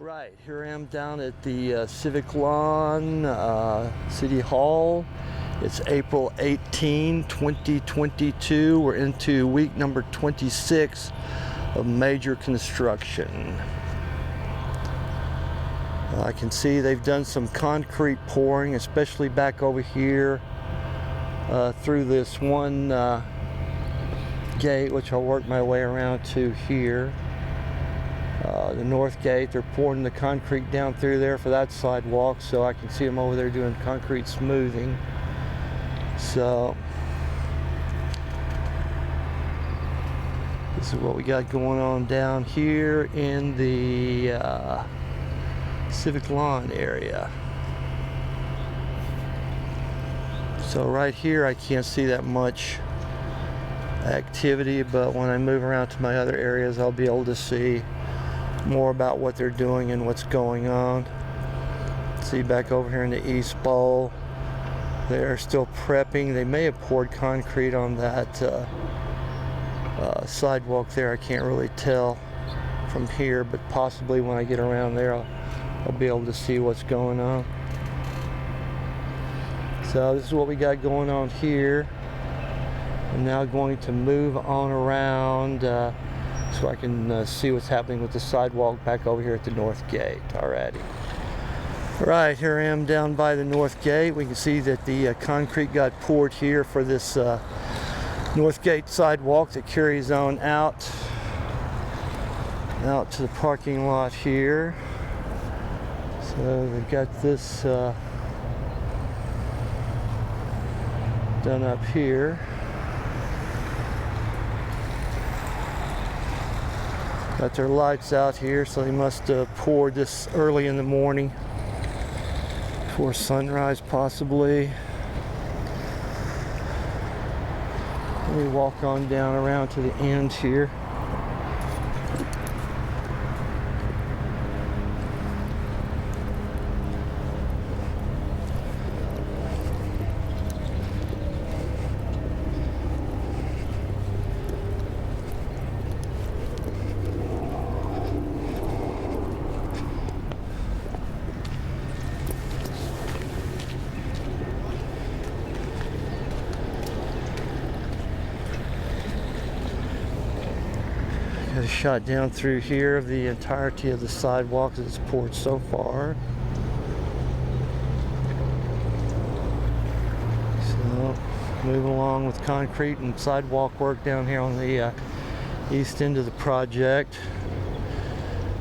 Right, here I am down at the Civic Lawn, City Hall. It's April 18, 2022. We're into week number 26 of major construction. I can see they've done some concrete pouring, especially back over here through this one gate, which I'll work my way around to here. The north gate, they're pouring the concrete down through there for that sidewalk, so I can see them over there doing concrete smoothing. So this is what we got going on down here in the Civic Lawn area. So right here I can't see that much activity, but when I move around to my other areas I'll be able to see more about what they're doing and what's going on. See back over here in the East Bowl, they're still prepping. They may have poured concrete on that sidewalk there. I can't really tell from here, but possibly when I get around there I'll be able to see what's going on. So this is what we got going on here. I'm now going to move on around so I can see what's happening with the sidewalk back over here at the north gate. Alrighty. Alright, here I am down by the north gate. We can see that the concrete got poured here for this north gate sidewalk that carries on out to the parking lot here. So they've got this done up here. Got their lights out here, so they must have poured this early in the morning before sunrise possibly. Let me walk on down around to the end here. Got a shot down through here of the entirety of the sidewalk that's poured so far. So, moving along with concrete and sidewalk work down here on the east end of the project.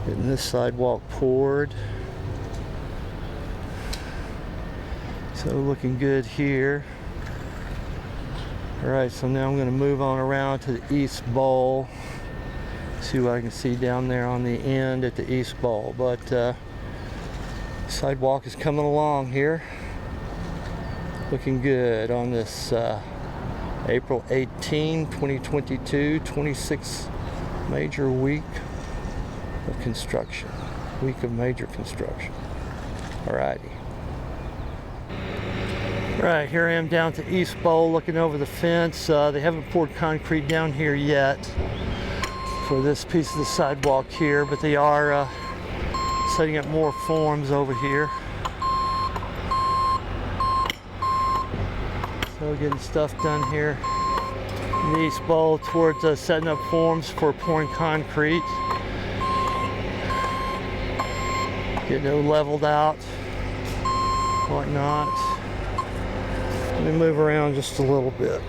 Getting this sidewalk poured. So looking good here. Alright, so now I'm going to move on around to the East Bowl. See what I can see down there on the end at the East Bowl. But sidewalk is coming along here. Looking good on this April 18, 2022, 26th major week of construction. Week of major construction. Alrighty. Right, here I am down to East Bowl looking over the fence. They haven't poured concrete down here yet for this piece of the sidewalk here, but they are setting up more forms over here. So getting stuff done here in the East Bowl towards setting up forms for pouring concrete. Getting it leveled out, whatnot. Let me move around just a little bit.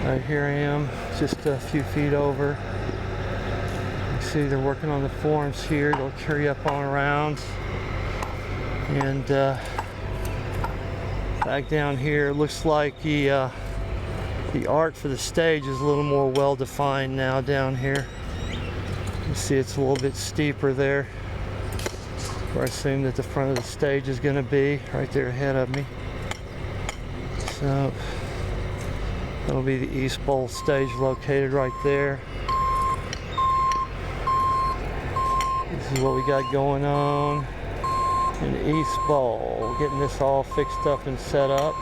Right, here I am, just a few feet over. You see they're working on the forms here. They'll carry up on around. And back down here, it looks like the art for the stage is a little more well defined now down here. You see it's a little bit steeper there, where I assume that the front of the stage is going to be, right there ahead of me. So that'll be the East Bowl stage located right there. This is what we got going on in the East Bowl. Getting this all fixed up and set up.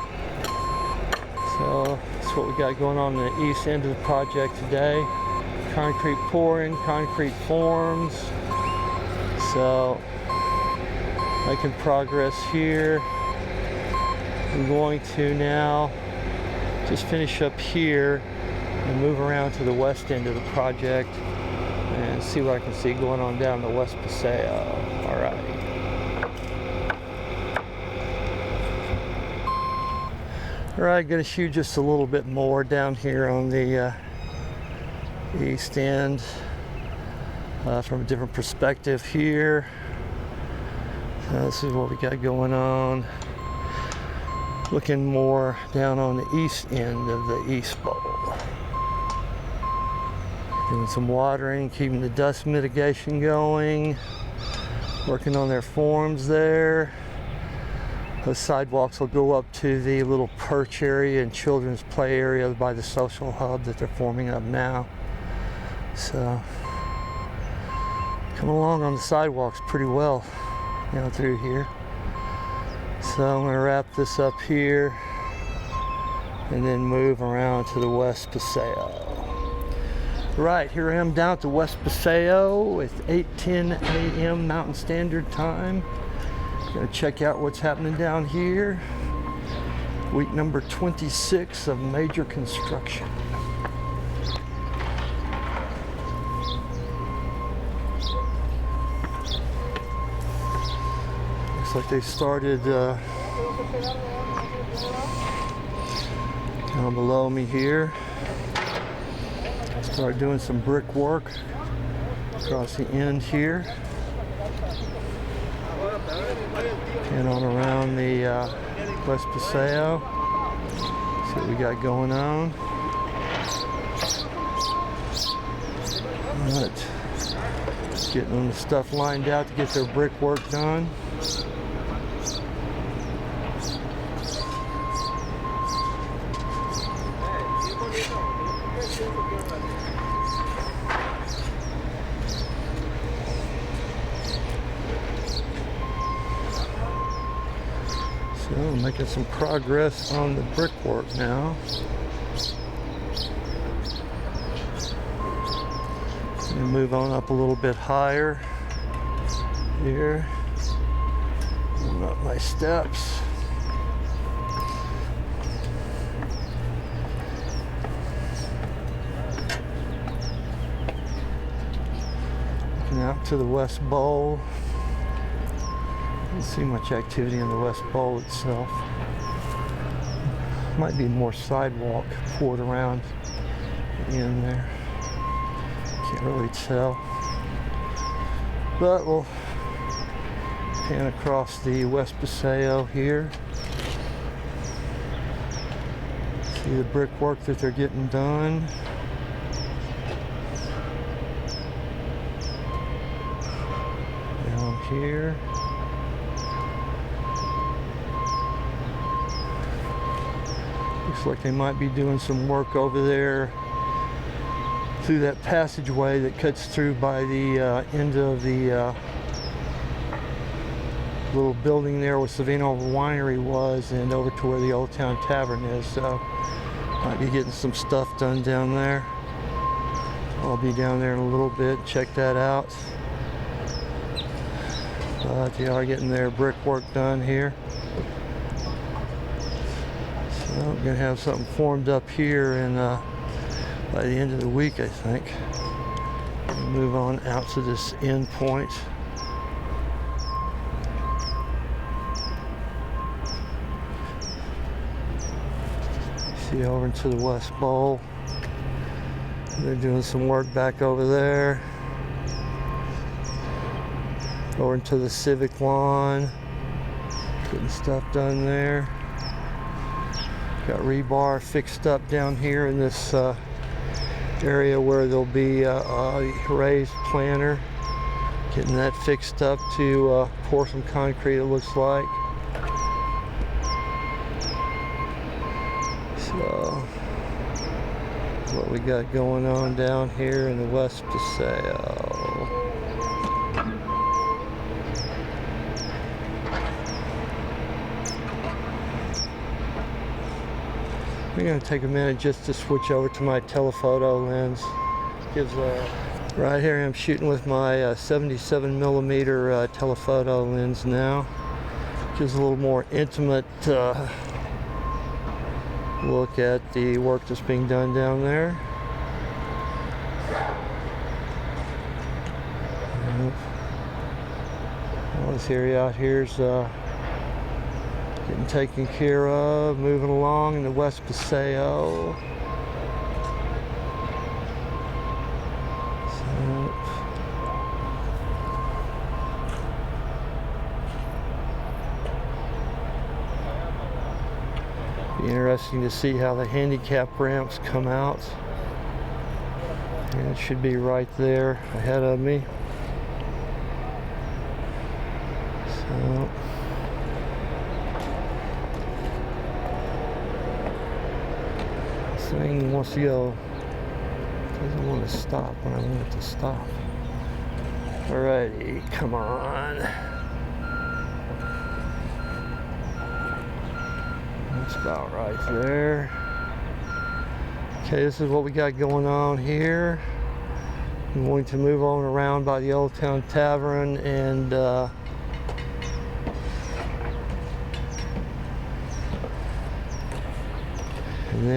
So that's what we got going on the east end of the project today. Concrete pouring, concrete forms. So making progress here. I'm going to now just finish up here and move around to the west end of the project and see what I can see going on down the West Paseo. Alrighty. Alright, gonna shoot just a little bit more down here on the east end from a different perspective here. So this is what we got going on. Looking more down on the east end of the East Bowl. Doing some watering, keeping the dust mitigation going. Working on their forms there. Those sidewalks will go up to the little perch area and children's play area by the social hub that they're forming up now. So, coming along on the sidewalks pretty well down through here. So I'm going to wrap this up here and then move around to the West Paseo. Right, here I am down at the West Paseo. It's 8:10 a.m. Mountain Standard Time. Going to check out what's happening down here. Week number 26 of major construction. Looks like they started down below me here. Start doing some brick work across the end here. And on around the West Paseo. See what we got going on. Alright. Getting the stuff lined out to get their brick work done. So making some progress on the brickwork now. And move on up a little bit higher here. Going up my steps. Looking out to the West Bowl. Don't see much activity in the West Bowl itself. Might be more sidewalk poured around in there. Can't really tell. But we'll pan across the West Paseo here. See the brickwork that they're getting done. Down here. Looks like they might be doing some work over there through that passageway that cuts through by the end of the little building there where Savino Winery was and over to where the Old Town Tavern is. So might be getting some stuff done down there. I'll be down there in a little bit, check that out. But they are getting their brickwork done here. So I'm gonna have something formed up here in by the end of the week, I think. We'll move on out to this end point. See over into the West Bowl. They're doing some work back over there. Over into the Civic lawn. Getting stuff done there. Got rebar fixed up down here in this area where there'll be a raised planter. Getting that fixed up to pour some concrete, it looks like. So, what we got going on down here in the West Paseo. I'm going to take a minute just to switch over to my telephoto lens. Gives right here I'm shooting with my 77mm telephoto lens now. Gives a little more intimate look at the work that's being done down there. Well, this area out here is getting taken care of, moving along in the West Paseo. Be interesting to see how the handicap ramps come out. And it should be right there ahead of me. So this thing wants to go, doesn't want to stop when I want it to stop. Alrighty, come on. That's about right there. Okay, this is what we got going on here. I'm going to move on around by the Old Town Tavern and then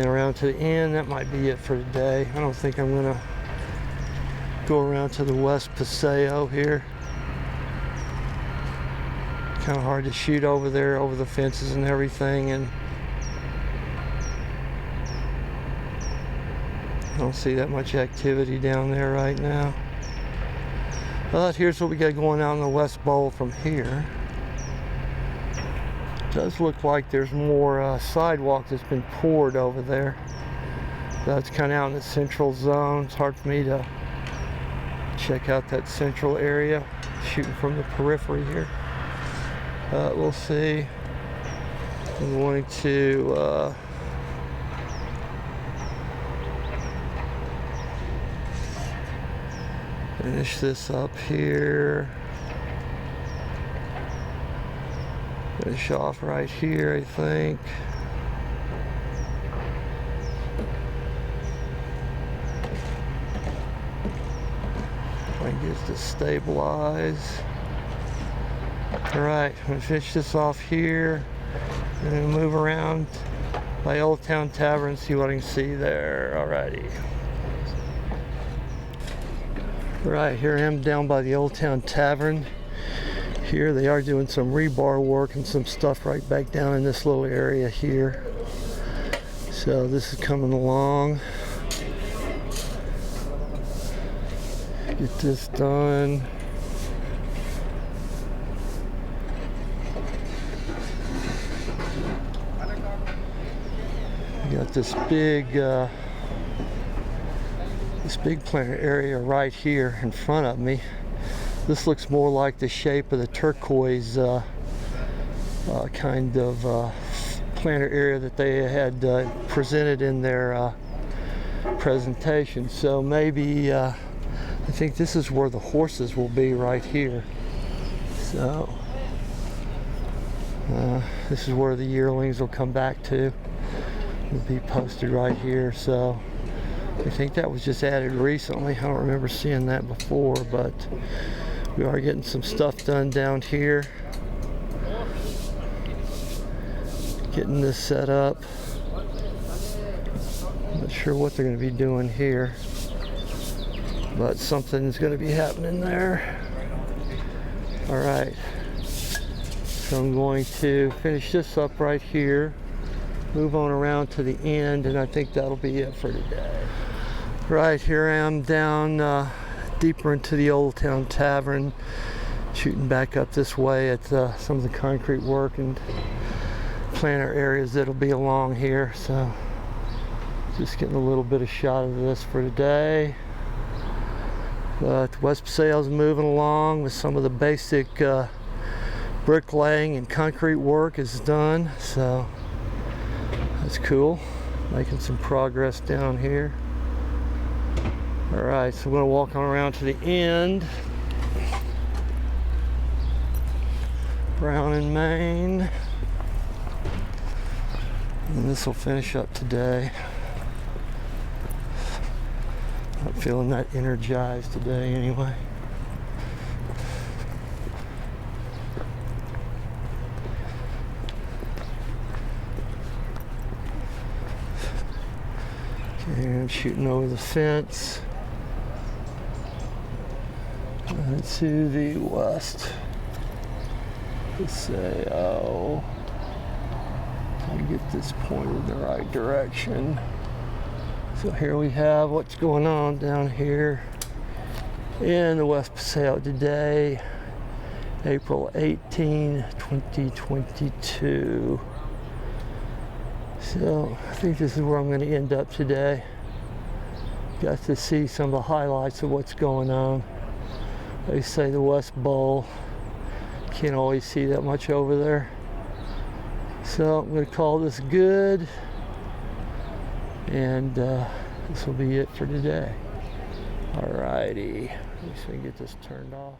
around to the end. That might be it for today. I don't think I'm gonna go around to the West Paseo here. Kind of hard to shoot over there, over the fences and everything, and I don't see that much activity down there right now. But here's what we got going on in the West Bowl from here. It does look like there's more sidewalk that's been poured over there. That's kind of out in the central zone. It's hard for me to check out that central area, shooting from the periphery here. We'll see. I'm going to finish this up here. Finish off right here, I think. I get to stabilize. Alright, I'm going to finish this off here. I'm going to move around by Old Town Tavern and see what I can see there. Alrighty. Right, here I am down by the Old Town Tavern. Here they are doing some rebar work and some stuff right back down in this little area here. So this is coming along. Get this done. We got this big planter area right here in front of me. This looks more like the shape of the turquoise kind of planter area that they had presented in their presentation. So maybe I think this is where the horses will be right here. So this is where the yearlings will come back to. Will be posted right here. So I think that was just added recently. I don't remember seeing that before, but we are getting some stuff done down here. Getting this set up. Not sure what they're going to be doing here, but something's going to be happening there. All right. So I'm going to finish this up right here. Move on around to the end, and I think that'll be it for today. Right, here I am down deeper into the Old Town Tavern, shooting back up this way at some of the concrete work and planter areas that'll be along here. So just getting a little bit of shot of this for today. But West Paseo's moving along with some of the basic bricklaying and concrete work is done, so that's cool. Making some progress down here. Alright, so I'm going to walk on around to the end. Brown and Main. And this will finish up today. Not feeling that energized today anyway. Okay, I'm shooting over the fence to the west. Paseo. Trying to get this pointed in the right direction. So here we have what's going on down here in the West Paseo today, April 18, 2022. So I think this is where I'm going to end up today. Got to see some of the highlights of what's going on. They say the West Bowl. Can't always see that much over there. So I'm going to call this good. And this will be it for today. Alrighty. Let me see if I can get this turned off.